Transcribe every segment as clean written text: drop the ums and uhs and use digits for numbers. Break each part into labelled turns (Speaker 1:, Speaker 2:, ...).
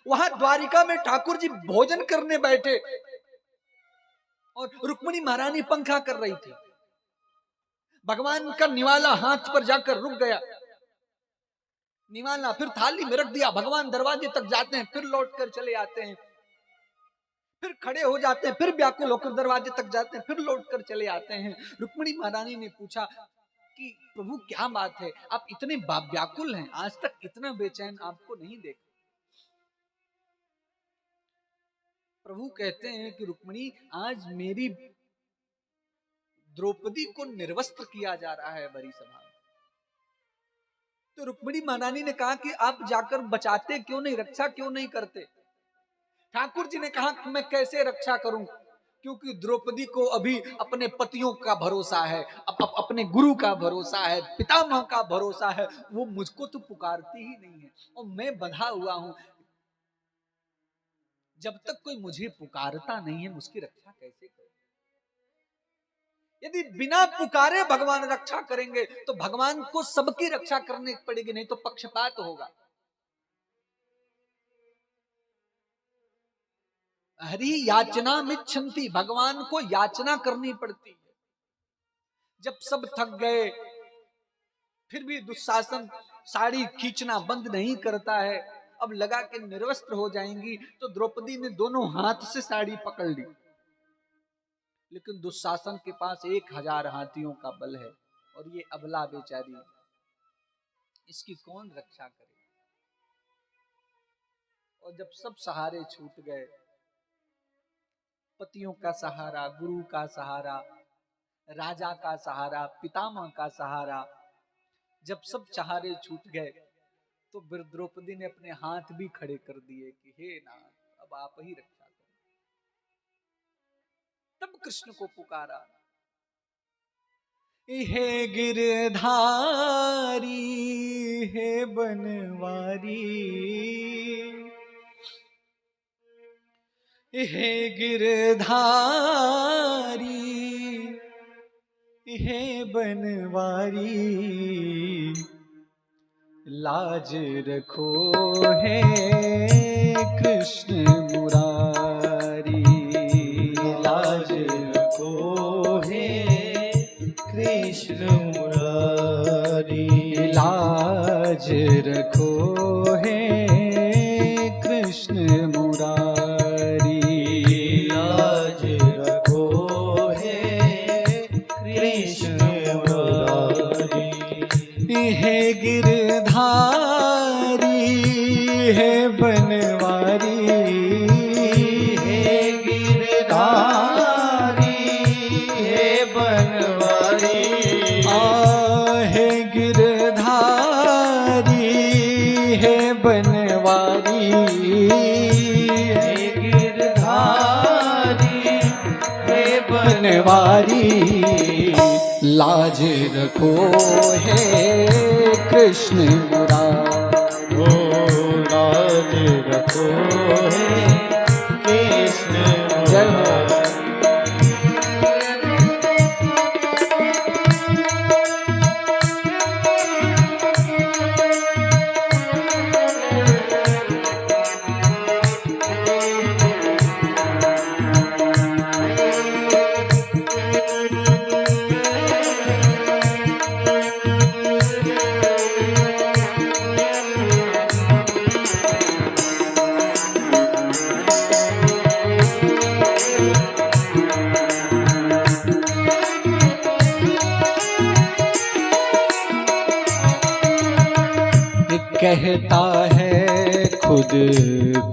Speaker 1: वहां द्वारिका में ठाकुर जी भोजन करने बैठे और रुक्मिणी महारानी पंखा कर रही थी। भगवान का निवाला हाथ पर जाकर रुक गया, निवाला फिर थाली में रख दिया। भगवान दरवाजे तक जाते हैं, फिर लौट कर चले आते हैं, फिर खड़े हो जाते हैं, फिर व्याकुल होकर दरवाजे तक जाते हैं, फिर लौट कर चले आते हैं। रुक्मिणी महारानी ने पूछा कि प्रभु क्या बात है, आप इतने व्याकुल हैं, आज तक इतना बेचैन आपको नहीं देखा। प्रभु कहते हैं कि रुक्मिणी, आज मेरी द्रौपदी को निर्वस्त्र किया जा रहा है बड़ी सभा में। तो रुक्मिणी महारानी ने कहा कि आप जाकर बचाते क्यों नहीं, रक्षा क्यों नहीं करते। ठाकुर जी ने कहा कि मैं कैसे रक्षा करूं, क्योंकि द्रौपदी को अभी अपने पतियों का भरोसा है, अपने गुरु का भरोसा है, पितामह का भरोसा है। वो मुझको तो पुकारती ही नहीं है और मैं बंधा हुआ हूं। जब तक कोई मुझे पुकारता नहीं है, उसकी रक्षा कैसे करूं। यदि बिना पुकारे भगवान रक्षा करेंगे तो भगवान को सबकी रक्षा करनी पड़ेगी, नहीं तो पक्षपात होगा। हरि याचना मिच्छन्ति, भगवान को याचना करनी पड़ती है। जब सब थक गए फिर भी दुशासन साड़ी खींचना बंद नहीं करता है। अब लगा कि निर्वस्त्र हो जाएंगी, तो द्रौपदी ने दोनों हाथ से साड़ी पकड़ ली, लेकिन दुशासन के पास 1000 हाथियों का बल है और ये अबला बेचारी, इसकी कौन रक्षा करे। और जब सब सहारे छूट गए, पतियों का सहारा, गुरु का सहारा, राजा का सहारा, पितामह का सहारा, जब सब सहारे छूट गए तो द्रौपदी ने अपने हाथ भी खड़े कर दिए कि हे नाथ, अब आप ही रक्षा करें। तब कृष्ण को पुकारा, हे गिरधारी, हे बनवारी, हे गिरधारी, हे बनवारी, लाज रखो हे कृष्ण मुरारी, लाज रखो हे कृष्ण मुरारी, लाज रखो हे कृष्ण मुरारी, लाज रखो हे कृष्ण मुरारी, हे गिरधारी, हे बनवारी, हे गिरधारी, हे बनवारी, हे गिरधारी, हे बनवारी, हे गिरधारी, हे बनवारी, लाज रखो हे कृष्ण मुरारी, लाज रखो हे कृष्ण मुरारी। कहता है खुद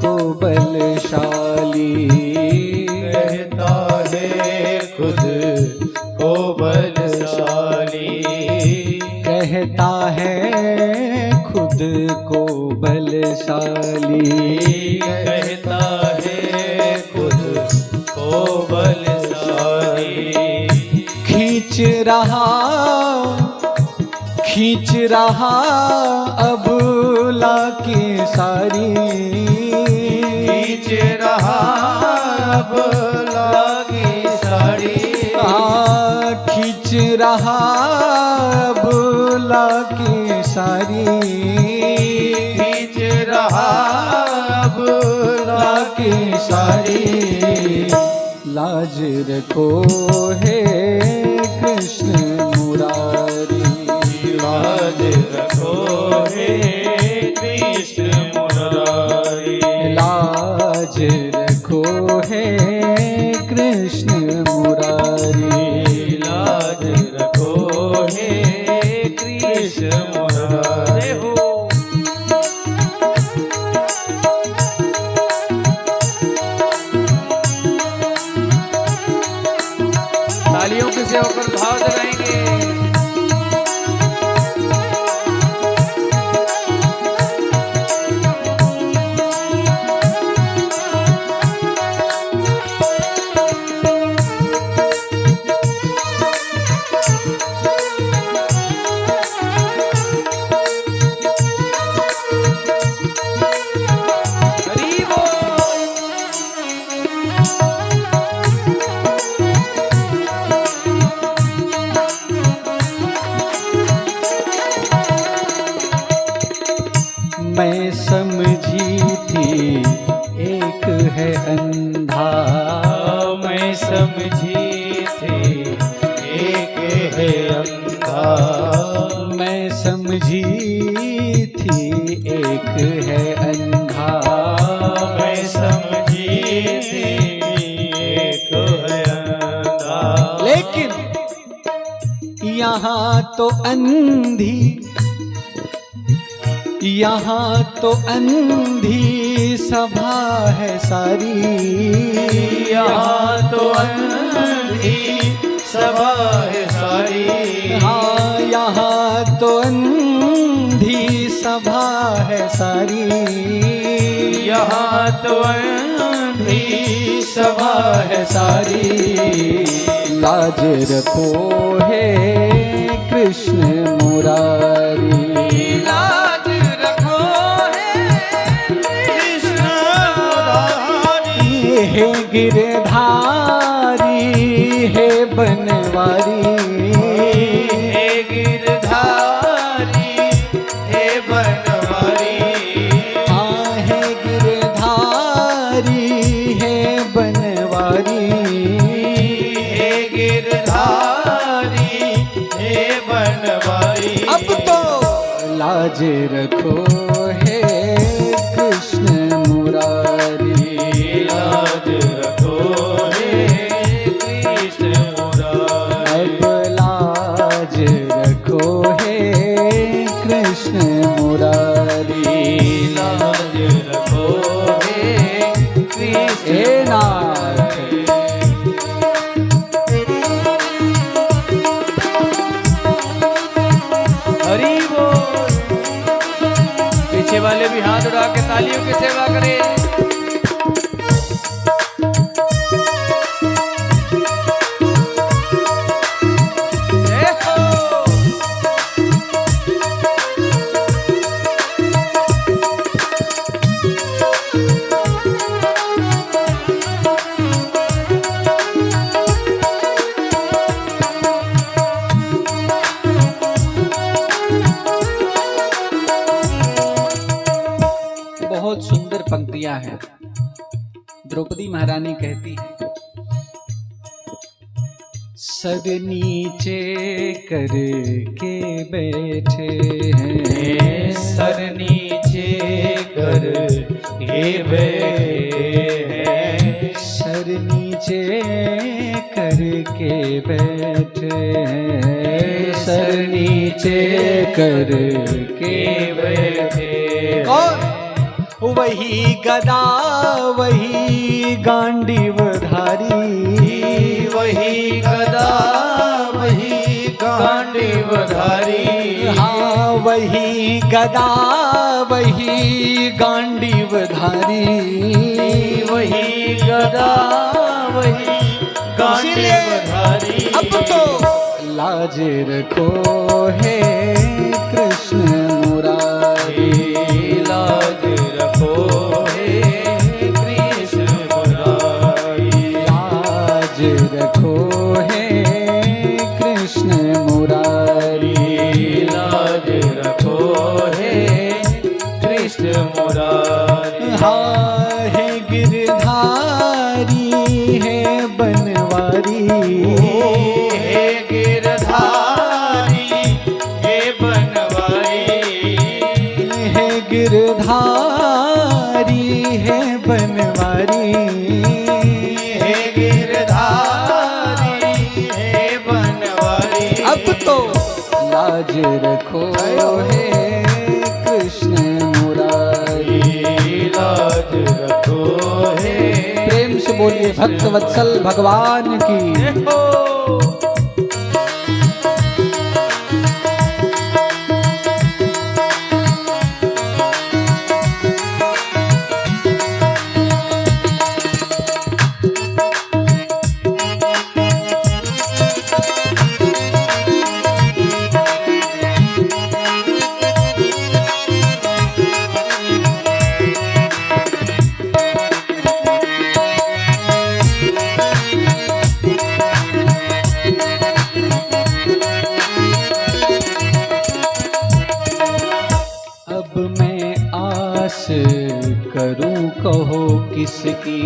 Speaker 1: को बलशाली, कहता है खुद को बलशाली, कहता है खुद को बलशाली, कहता है खुद को बलशाली, खींच रहा अबला की सारी, खींच रहा अबला की सारी, खींच रहा अबला की सारी, खींच रहा रखो हे कृष्ण मुरारी।
Speaker 2: लाज रखो हे कृष्ण मुरारी।
Speaker 1: लाज रखो हे कृष्ण मुरारी।
Speaker 2: लाज रखो हे कृष्ण मुरारी। हो तालियों के से होकर भाव जगाएंगे।
Speaker 1: मैं समझी थी एक है अंधा।
Speaker 2: मैं समझी थी एक है अंधा।
Speaker 1: मैं समझी थी एक है अंधा।
Speaker 2: मैं समझी थी एक है अंधा।
Speaker 1: लेकिन यहाँ तो अंधी, यहाँ तो अंधी सभा है सारी।
Speaker 2: यहाँ तो अंधी सभा है सारी।
Speaker 1: हाँ, यहाँ तो अंधी सभा है सारी।
Speaker 2: यहाँ तो अंधी सभा है सारी।
Speaker 1: लाज रखो हे कृष्ण मुरारी।
Speaker 2: लाज रखो हे कृष्ण मुरारी।
Speaker 1: हे गिरधारी हे बनवारी।
Speaker 2: हे गिरधारी हे बनवारी।
Speaker 1: हाँ, हे गिरधारी हे बनवारी।
Speaker 2: हे गिरधारी हे बनवारी।
Speaker 1: अब तो लाज रखो हे कृष्ण मुरारी।
Speaker 2: लाज रखो हे कृष्ण मुरारी।
Speaker 1: अब लाज रखो हे कृष्ण मुरारी।
Speaker 2: लाज रखो हे कृष्ण
Speaker 1: हे नाथ।
Speaker 2: हरि बोल। पीछे वाले भी हाथ उठा के तालियों की सेवा करें। जय हो।
Speaker 1: बहुत सुंदर पंक्तियां हैं। द्रौपदी महारानी कहती है, सर नीचे करके बैठे हैं।
Speaker 2: सर नीचे कर के बैठे हैं।
Speaker 1: सर नीचे करके बैठे हैं। सर नीचे करके
Speaker 2: बैठे
Speaker 1: और वही गदा वही गांडीवधारी।
Speaker 2: वही गदा वही गांडीवधारी।
Speaker 1: हाँ, वही गदा वही गांडीवधारी।
Speaker 2: वही गदा वही गांडीवधारी।
Speaker 1: अब तो लाज रखो हे कृष्ण मुरारी।
Speaker 2: लाज रखो हे कृष्ण मुरारी।
Speaker 1: लाज रखो हे कृष्ण मुरारी।
Speaker 2: लाज रखो हे कृष्ण मुरारी।
Speaker 1: हाँ, हे गिरधारी हे बनवारी।
Speaker 3: गिरधारी है बनवारी,
Speaker 2: हे गिरधारी हे बनवारी।
Speaker 3: अब तो लाज रखो हे कृष्ण मुरारी,
Speaker 2: लाज रखो हे।
Speaker 1: प्रेम से बोलिए भक्त वत्सल भगवान की।
Speaker 3: अब मैं आस करूं कहो किसकी,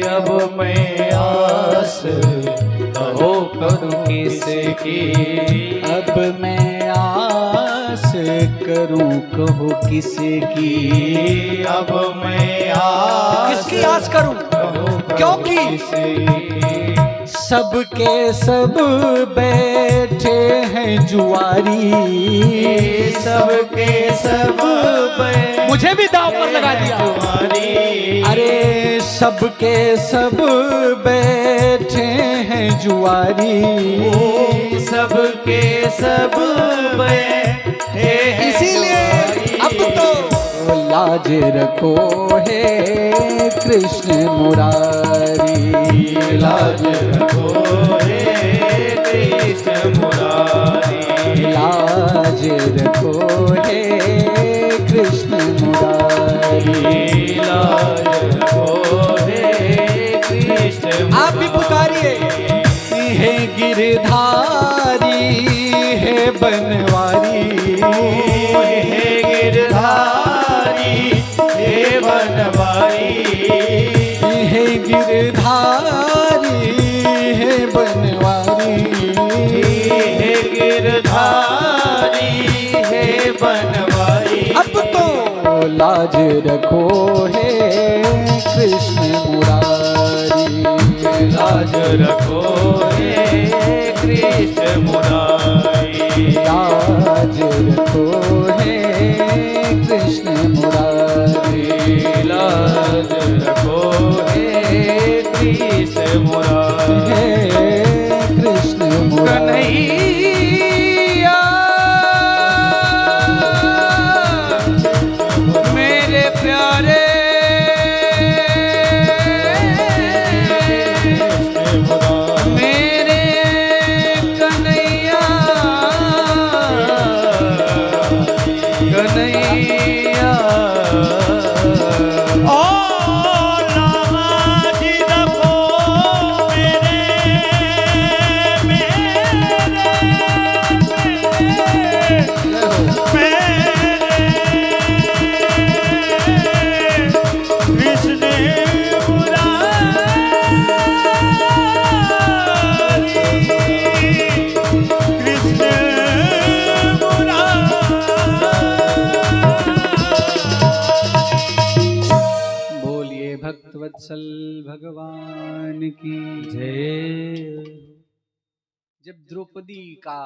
Speaker 2: अब मैं आस कहो करूं किसकी,
Speaker 3: अब मैं आस करूं कहो किसकी,
Speaker 2: अब मैं आस
Speaker 1: किसकी आस करूं? क्योंकि
Speaker 3: सबके सब बैठे हैं जुआरी,
Speaker 2: सबके सब
Speaker 1: मुझे भी दांव पर लगा दिया।
Speaker 2: तुम्हारी।
Speaker 3: अरे सबके सब बैठे हैं जुआरी,
Speaker 2: सबके सब बैठे हैं
Speaker 1: इसीलिए अब तो
Speaker 3: लाज रखो हे कृष्ण मुरारी,
Speaker 2: लाज रखो हे कृष्ण मुरारी,
Speaker 3: लाज रखो हे कृष्ण मुरारी,
Speaker 2: लाज रखो हे कृष्ण।
Speaker 1: आप भी पुकारिए,
Speaker 3: हे गिरधारी हे बनवारी,
Speaker 2: हे गिरधारी हे बनवारी,
Speaker 3: हे गिरधारी हे बनवारी,
Speaker 2: हे गिरधारी हे बनवारी।
Speaker 3: अब तो लाज रखो हे कृष्ण मुरारी,
Speaker 2: लाज रखो हे कृष्ण मुरारी,
Speaker 3: लाज रखो हे कृष्ण मुरारी,
Speaker 2: लाज रखो हे कृष्ण मुरारी।
Speaker 3: हे कृष्ण मुरारी।
Speaker 2: कन्हैया मेरे प्यारे मेरे कन्हैया, कन्हैया ओ लाज रखो
Speaker 3: बोलिए भक्तवत्सल भगवान की
Speaker 2: जय।
Speaker 1: जब द्रौपदी का